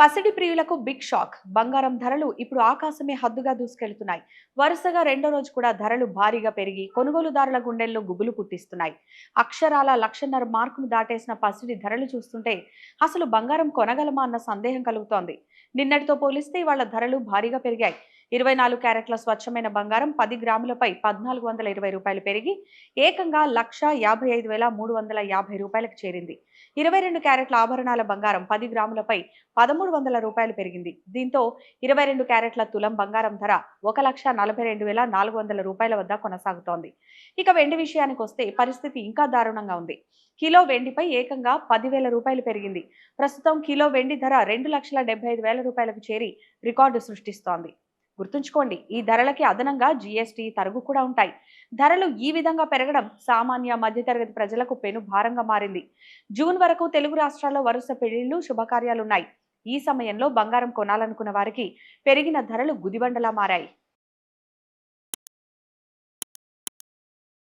పసిడి ప్రియులకు big shock. బంగారం ధరలు ఇప్పుడు ఆకాశమే హద్దుగా దూసుకెళ్తున్నాయి. వరుసగా రెండో రోజు కూడా ధరలు భారీగా పెరిగి కొనుగోలుదారుల గుండెల్లో గుబులు పుట్టిస్తున్నాయి. అక్షరాల 1,50,000 మార్కును దాటేసిన పసిడి ధరలు చూస్తుంటే అసలు బంగారం కొనగలమా అన్న సందేహం కలుగుతోంది. నిన్నటితో పోలిస్తే ఇవాళ ధరలు భారీగా పెరిగాయి. 24 క్యారెట్ల స్వచ్ఛమైన బంగారం 10 గ్రాములపై రూ. 1,420 పెరిగి ఏకంగా 1,55,350 రూపాయలకు చేరింది. 22 క్యారెట్ల ఆభరణాల బంగారం 10 గ్రాములపై రూ. 1,300 పెరిగింది. దీంతో 22 క్యారెట్ల తులం బంగారం ధర 1,42,400 వద్ద కొనసాగుతోంది. ఇక వెండి విషయానికొస్తే పరిస్థితి ఇంకా దారుణంగా ఉంది. కిలో వెండిపై ఏకంగా రూ. 10,000 పెరిగింది. ప్రస్తుతం కిలో వెండి ధర రూ. 2,75,000 చేరి రికార్డు సృష్టిస్తోంది. గుర్తుంచుకోండి, ఈ ధరలకి అదనంగా జీఎస్టీ, తరుగు కూడా ఉంటాయి. ధరలు ఈ విధంగా పెరగడం సామాన్య మధ్యతరగతి ప్రజలకు పెను భారంగా మారింది. జూన్ వరకు తెలుగు రాష్ట్రాల్లో వరుస పెళ్లిళ్లు, శుభకార్యాలున్నాయి. ఈ సమయంలో బంగారం కొనాలనుకున్న వారికి పెరిగిన ధరలు గుదిబండలా మారాయి.